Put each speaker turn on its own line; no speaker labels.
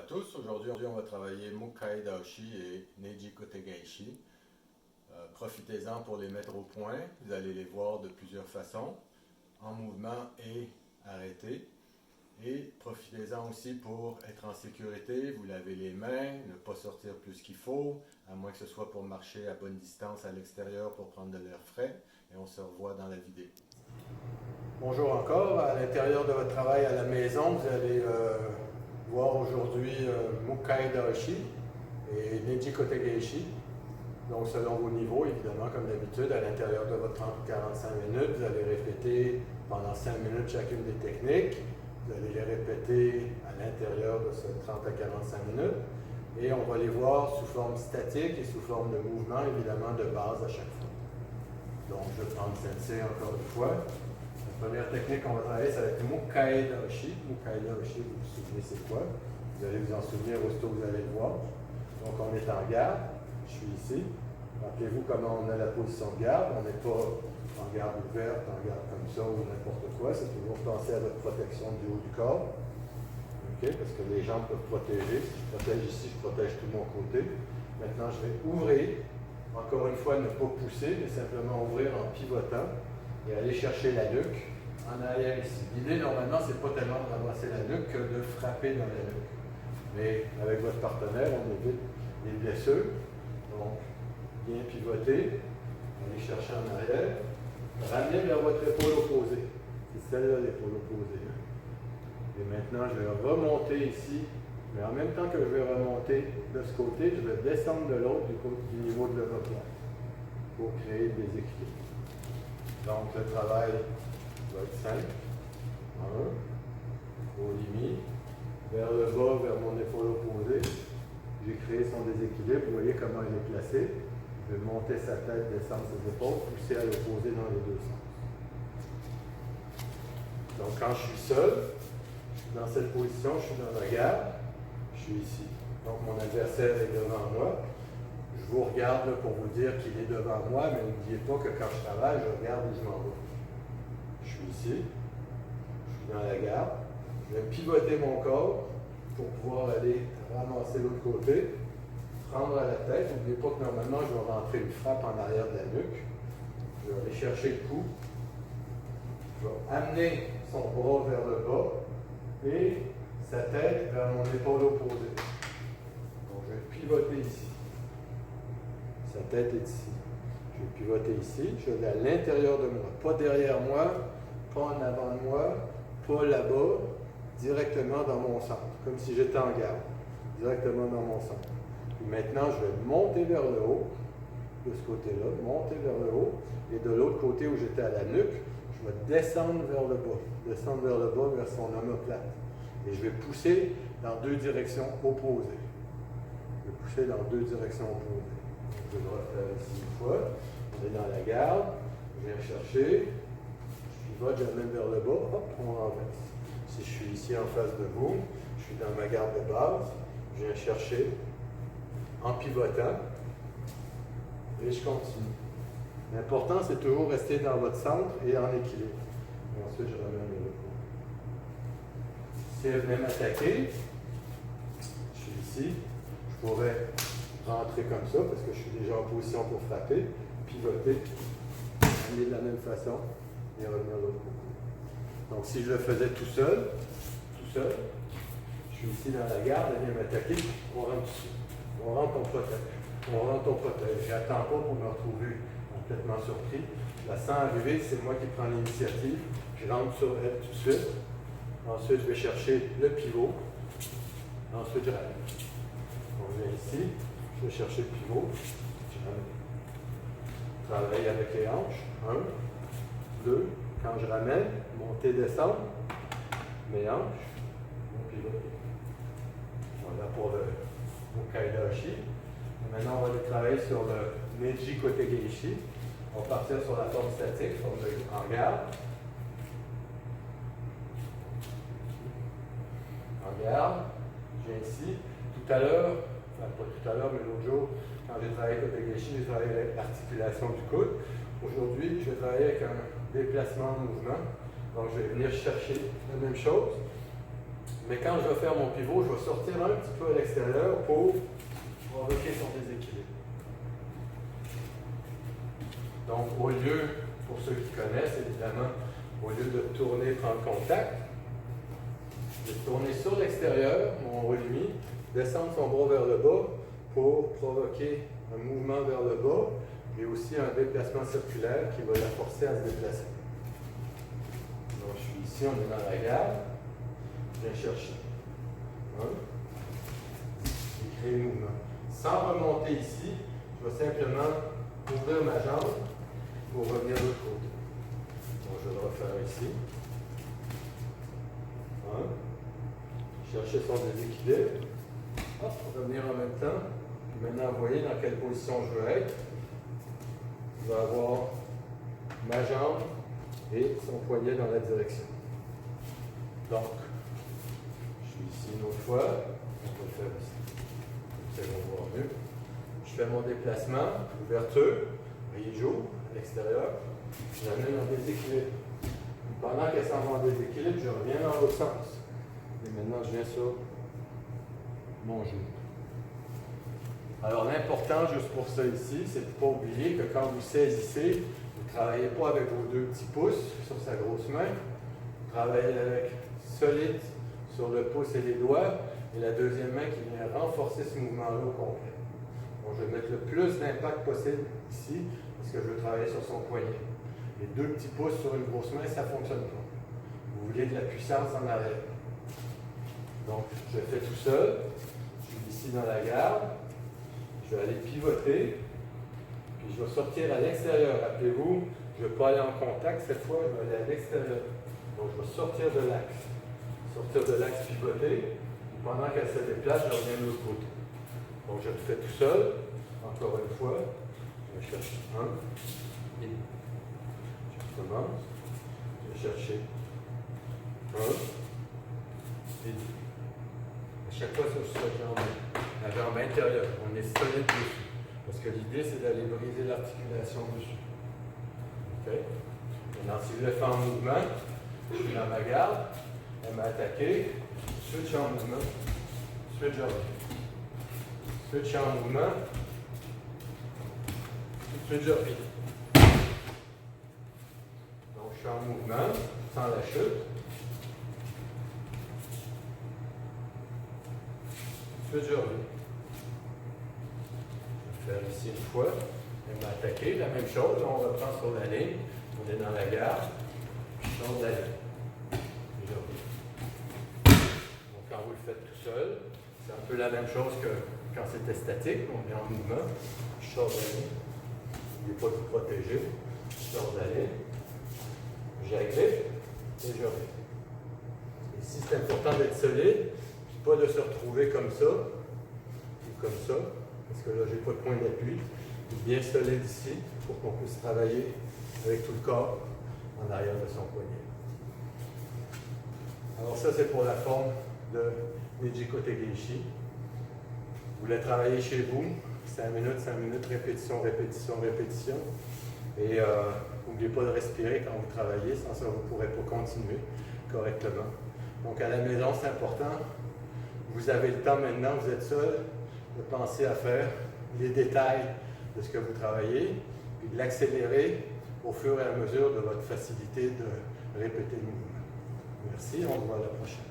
tous, aujourd'hui on va travailler Mukai Daoshi et Neji Kotegeishi. Profitez-en pour les mettre au point, vous allez les voir de plusieurs façons, en mouvement et arrêté. Et profitez-en aussi pour être en sécurité, vous lavez les mains, ne pas sortir plus qu'il faut, à moins que ce soit pour marcher à bonne distance à l'extérieur pour prendre de l'air frais, et on se revoit dans la vidéo. Bonjour encore, à l'intérieur de votre travail à la maison, vous allez voir aujourd'hui Mukai Daoshi et Neji Kotegeishi. Donc selon vos niveaux, évidemment, comme d'habitude, à l'intérieur de votre 30-45 minutes, vous allez répéter pendant 5 minutes chacune des techniques. Vous allez les répéter à l'intérieur de ce 30 à 45 minutes. Et on va les voir sous forme statique et sous forme de mouvement, évidemment, de base à chaque fois. Donc je vais prendre celle-ci encore une fois. La première technique qu'on va travailler, ça va être Mukai Daoshi. Mukai Daoshi, vous vous souvenez c'est quoi? Vous allez vous en souvenir aussitôt que vous allez le voir. Donc on est en garde, je suis ici. Rappelez-vous comment on a la position de garde. On n'est pas en garde ouverte, en garde comme ça ou n'importe quoi. C'est toujours penser à votre protection du haut du corps. Okay? Parce que les jambes peuvent protéger. Si je protège ici, je protège tout mon côté. Maintenant, je vais ouvrir. Encore une fois, ne pas pousser, mais simplement ouvrir en pivotant et aller chercher la nuque en arrière ici. L'idée, normalement, c'est pas tellement de ramasser la nuque que de frapper dans la nuque. Mais avec votre partenaire, on évite les blessures. Donc, bien pivoter, aller chercher en arrière, ramener vers votre épaule opposée. C'est celle-là, l'épaule opposée. Et maintenant, je vais remonter ici, mais en même temps que je vais remonter de ce côté, je vais descendre de l'autre du niveau de l'omoplate pour créer des équilibres. Donc, le travail va être simple. 1, au limite, vers le bas, vers mon épaule opposée. J'ai créé son déséquilibre. Vous voyez comment il est placé. Je vais monter sa tête, descendre ses épaules, pousser à l'opposé dans les deux sens. Donc, quand je suis seul, je suis dans cette position, je suis dans la garde, je suis ici. Donc, mon adversaire est devant moi. Je vous regarde là, pour vous dire qu'il est devant moi, mais n'oubliez pas que quand je travaille, je regarde où je m'en vais. Je suis ici, je suis dans la garde. Je vais pivoter mon corps pour pouvoir aller ramasser l'autre côté, prendre à la tête. N'oubliez pas que normalement, je vais rentrer une frappe en arrière de la nuque. Je vais aller chercher le cou. Je vais amener son bras vers le bas et sa tête vers mon épaule opposée. Donc, je vais pivoter ici. Sa tête est ici. Je vais pivoter ici. Je vais aller à l'intérieur de moi. Pas derrière moi, pas en avant de moi, pas là-bas, directement dans mon centre. Comme si j'étais en garde. Directement dans mon centre. Et maintenant, je vais monter vers le haut, de ce côté-là, monter vers le haut, et de l'autre côté où j'étais à la nuque, je vais descendre vers le bas, vers son omoplate. Et je vais pousser dans deux directions opposées. Je vais pousser dans deux directions opposées. Je vais le refaire ici une fois. On est dans la garde, je viens chercher, je pivote, j'amène vers le bas, hop, on renverse. Si je suis ici en face de vous, je suis dans ma garde de base, je viens chercher en pivotant et je continue. L'important, c'est toujours rester dans votre centre et en équilibre. Et ensuite, je ramène le repos. Si elle venait m'attaquer, je suis ici, je pourrais rentrer comme ça parce que je suis déjà en position pour frapper, pivoter, aller de la même façon et revenir de l'autre côté. Donc, si je le faisais tout seul, je suis ici dans la garde, elle vient m'attaquer, on rentre dessus. On rentre, on protège. J'attends pas pour me retrouver complètement surpris. Je la sens arriver, c'est moi qui prends l'initiative. Je rentre sur elle tout de suite. Ensuite, je vais chercher le pivot. Ensuite, je ramène. On vient ici, je vais chercher le pivot. Je ramène. Travaille avec les hanches. 1, 2. Quand je ramène, monter, descendre. Mes hanches, mon pivot. Voilà pour le Mukai Daoshi. Maintenant, on va aller travailler sur le Neji Kotegeishi. On va partir sur la forme statique, forme en garde. En garde. Je viens ici. Tout à l'heure, enfin pas tout à l'heure, mais l'autre jour, quand j'ai travaillé Kotegeishi, j'ai travaillé avec l'articulation du coude. Aujourd'hui, je vais travailler avec un déplacement en mouvement. Donc, je vais venir chercher la même chose.
Mais quand je vais faire mon pivot, je vais sortir un petit peu à l'extérieur pour provoquer son déséquilibre. Donc, au lieu, pour ceux qui connaissent, évidemment, au lieu de tourner, prendre contact, je vais tourner sur l'extérieur, mon haut demi, descendre son bras vers le bas pour provoquer un mouvement vers le bas et aussi un déplacement circulaire qui va la forcer à se déplacer. Donc, je suis ici, on est dans la garde. Je viens chercher. Et créer le mouvement. Sans remonter ici, je vais simplement ouvrir ma jambe pour revenir de l'autre côté. Donc, je vais le refaire ici. Chercher son déséquilibre. Hop, revenir en même temps. Puis maintenant, vous voyez dans quelle position je veux être. Je vais avoir ma jambe et son poignet dans la direction. Donc, je suis ici une autre fois. On peut le faire ici. C'est bon, on va voir mieux. Je fais mon déplacement, ouverture, rideau à l'extérieur. J'amène en déséquilibre. Pendant qu'elle s'en va en déséquilibre, je reviens dans l'autre sens. Et maintenant, je viens sur mon genou. Alors, l'important, juste pour ça ici, c'est de ne pas oublier que quand vous saisissez, vous ne travaillez pas avec vos deux petits pouces sur sa grosse main. Vous travaillez avec solide sur le pouce et les doigts, et la deuxième main qui vient renforcer ce mouvement-là au complet. Donc, je vais mettre le plus d'impact possible ici, parce que je veux travailler sur son poignet. Les deux petits pouces sur une grosse main, ça ne fonctionne pas. Vous voulez de la puissance en arrière. Donc, je fais tout seul. Je suis ici dans la garde. Je vais aller pivoter. Puis je vais sortir à l'extérieur. Rappelez-vous, je ne vais pas aller en contact cette fois, je vais aller à l'extérieur. Donc, je vais sortir de l'axe. Sortir de l'axe, pivoter. Puis pendant qu'elle se déplace, je reviens de l'autre côté. Donc, je le fais tout seul. Encore une fois. Je cherche un. Et je recommence. Je vais chercher un. Et deux. À chaque fois sur cette jambe, la jambe intérieure, on est solide dessus. Parce que l'idée, c'est d'aller briser l'articulation dessus. OK? Maintenant, si je le fais en mouvement, je suis dans ma garde, elle m'a attaqué, switch en mouvement, switch en mouvement. Switch en mouvement, switch en mouvement. Donc, je suis en mouvement, sans la chute. Je vais faire ici une fois. Elle m'a attaqué. La même chose, on reprend sur la ligne. On est dans la garde. Puis je sors de la ligne. Donc quand vous le faites tout seul, c'est un peu la même chose que quand c'était statique. On est en mouvement. Je sors de la ligne. N'oubliez pas de vous protéger. Je sors de la ligne. J'agrippe et je reviens. Ici, c'est important d'être solide. Pas de se retrouver comme ça, ou comme ça, parce que là, je n'ai pas de point d'appui. Bien solide ici, pour qu'on puisse travailler avec tout le corps en arrière de son poignet. Alors ça, c'est pour la forme de Neji-Kote Geishi. Vous voulez travailler chez vous, 5 minutes, répétition, répétition, répétition. Et n'oubliez pas de respirer quand vous travaillez, sans ça, vous ne pourrez pas continuer correctement. Donc à la maison, c'est important. Vous avez le temps maintenant, vous êtes seul, de penser à faire les détails de ce que vous travaillez, puis de l'accélérer au fur et à mesure de votre facilité de répéter le mouvement. Merci, on se voit à la prochaine.